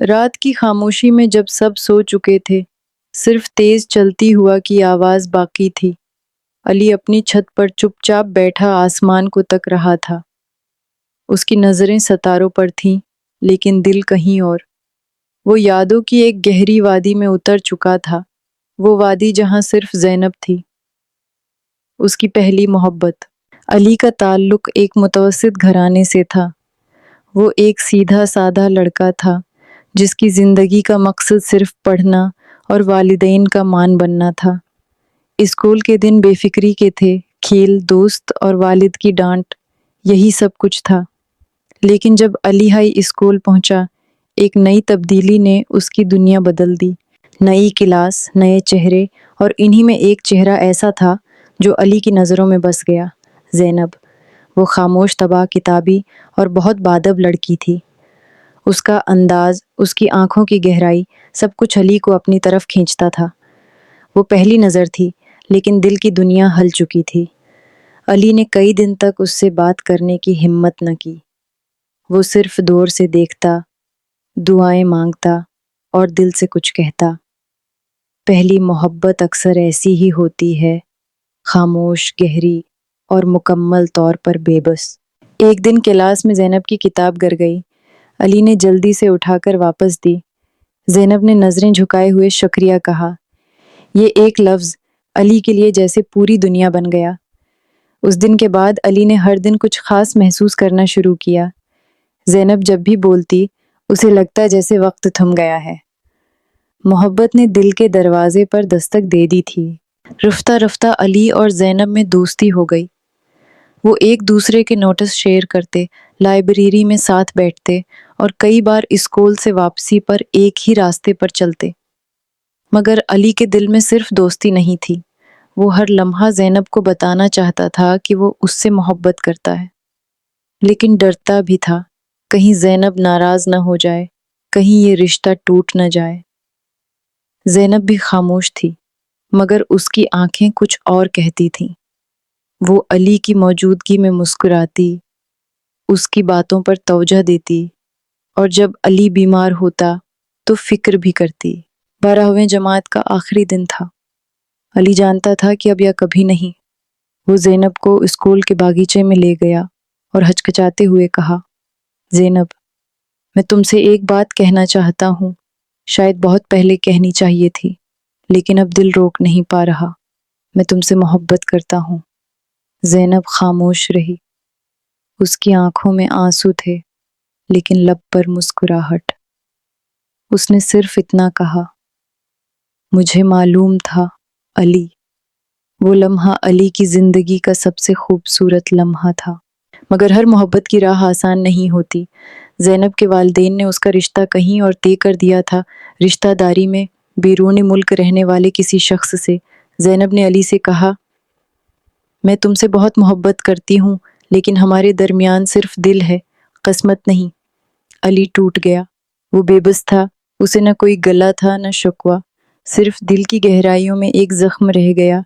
رات کی خاموشی میں جب سب سو چکے تھے، صرف تیز چلتی ہوا کی آواز باقی تھی۔ علی اپنی چھت پر چپ چاپ بیٹھا آسمان کو تک رہا تھا۔ اس کی نظریں ستاروں پر تھیں، لیکن دل کہیں اور۔ وہ یادوں کی ایک گہری وادی میں اتر چکا تھا، وہ وادی جہاں صرف زینب تھی، اس کی پہلی محبت۔ علی کا تعلق ایک متوسط گھرانے سے تھا۔ وہ ایک سیدھا سادہ لڑکا تھا، جس کی زندگی کا مقصد صرف پڑھنا اور والدین کا مان بننا تھا۔ اسکول کے دن بے فکری کے تھے، کھیل، دوست اور والد کی ڈانٹ، یہی سب کچھ تھا۔ لیکن جب علی ہائی اسکول پہنچا، ایک نئی تبدیلی نے اس کی دنیا بدل دی۔ نئی کلاس، نئے چہرے، اور انہی میں ایک چہرہ ایسا تھا جو علی کی نظروں میں بس گیا، زینب۔ وہ خاموش، طبع، کتابی اور بہت باادب لڑکی تھی۔ اس کا انداز، اس کی آنکھوں کی گہرائی، سب کچھ علی کو اپنی طرف کھینچتا تھا۔ وہ پہلی نظر تھی، لیکن دل کی دنیا ہل چکی تھی۔ علی نے کئی دن تک اس سے بات کرنے کی ہمت نہ کی۔ وہ صرف دور سے دیکھتا، دعائیں مانگتا اور دل سے کچھ کہتا۔ پہلی محبت اکثر ایسی ہی ہوتی ہے، خاموش، گہری اور مکمل طور پر بے بس۔ ایک دن کلاس میں زینب کی کتاب گر گئی۔ علی نے جلدی سے اٹھا کر واپس دی۔ زینب نے نظریں جھکائے ہوئے شکریہ کہا۔ یہ ایک لفظ علی کے لیے جیسے پوری دنیا بن گیا۔ اس دن کے بعد علی نے ہر دن کچھ خاص محسوس کرنا شروع کیا۔ زینب جب بھی بولتی، اسے لگتا جیسے وقت تھم گیا ہے۔ محبت نے دل کے دروازے پر دستک دے دی تھی۔ رفتہ رفتہ علی اور زینب میں دوستی ہو گئی۔ وہ ایک دوسرے کے نوٹس شیئر کرتے، لائبریری میں ساتھ بیٹھتے اور کئی بار اسکول سے واپسی پر ایک ہی راستے پر چلتے۔ مگر علی کے دل میں صرف دوستی نہیں تھی، وہ ہر لمحہ زینب کو بتانا چاہتا تھا کہ وہ اس سے محبت کرتا ہے۔ لیکن ڈرتا بھی تھا، کہیں زینب ناراض نہ ہو جائے، کہیں یہ رشتہ ٹوٹ نہ جائے۔ زینب بھی خاموش تھی، مگر اس کی آنکھیں کچھ اور کہتی تھیں۔ وہ علی کی موجودگی میں مسکراتی، اس کی باتوں پر توجہ دیتی، اور جب علی بیمار ہوتا تو فکر بھی کرتی۔ 12ویں جماعت کا آخری دن تھا۔ علی جانتا تھا کہ اب یا کبھی نہیں۔ وہ زینب کو اسکول کے باغیچے میں لے گیا اور ہچکچاتے ہوئے کہا، زینب، میں تم سے ایک بات کہنا چاہتا ہوں، شاید بہت پہلے کہنی چاہیے تھی، لیکن اب دل روک نہیں پا رہا۔ میں تم سے محبت کرتا ہوں۔ زینب خاموش رہی۔ اس کی آنکھوں میں آنسو تھے، لیکن لب پر مسکراہٹ۔ اس نے صرف اتنا کہا، مجھے معلوم تھا علی۔ وہ لمحہ علی کی زندگی کا سب سے خوبصورت لمحہ تھا۔ مگر ہر محبت کی راہ آسان نہیں ہوتی۔ زینب کے والدین نے اس کا رشتہ کہیں اور طے کر دیا تھا، رشتہ داری میں، بیرون ملک رہنے والے کسی شخص سے۔ زینب نے علی سے کہا، میں تم سے بہت محبت کرتی ہوں، لیکن ہمارے درمیان صرف دل ہے، قسمت نہیں۔ علی ٹوٹ گیا۔ وہ بے بس تھا، اسے نہ کوئی گلہ تھا نہ شکوہ، صرف دل کی گہرائیوں میں ایک زخم رہ گیا۔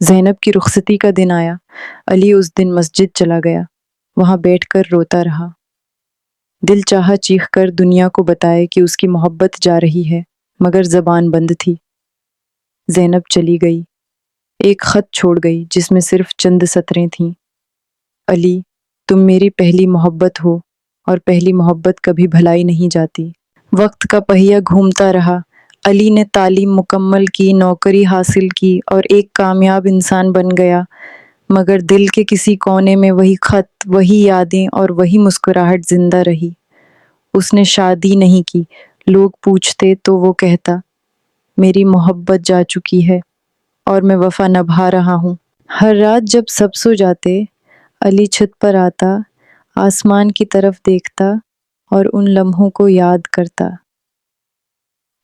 زینب کی رخصتی کا دن آیا۔ علی اس دن مسجد چلا گیا، وہاں بیٹھ کر روتا رہا۔ دل چاہا چیخ کر دنیا کو بتائے کہ اس کی محبت جا رہی ہے، مگر زبان بند تھی۔ زینب چلی گئی، ایک خط چھوڑ گئی جس میں صرف چند سطریں تھیں۔ علی، تم میری پہلی محبت ہو، اور پہلی محبت کبھی بھلائی نہیں جاتی۔ وقت کا پہیہ گھومتا رہا۔ علی نے تعلیم مکمل کی، نوکری حاصل کی اور ایک کامیاب انسان بن گیا، مگر دل کے کسی کونے میں وہی خط، وہی یادیں اور وہی مسکراہٹ زندہ رہی۔ اس نے شادی نہیں کی، لوگ پوچھتے تو وہ کہتا، میری محبت جا چکی ہے اور میں وفا نبھا رہا ہوں۔ ہر رات جب سب سو جاتے، علی چھت پر آتا، آسمان کی طرف دیکھتا اور ان لمحوں کو یاد کرتا۔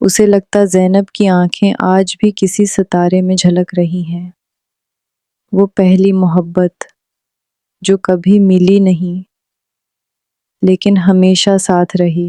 اسے لگتا زینب کی آنکھیں آج بھی کسی ستارے میں جھلک رہی ہیں۔ وہ پہلی محبت جو کبھی ملی نہیں، لیکن ہمیشہ ساتھ رہی۔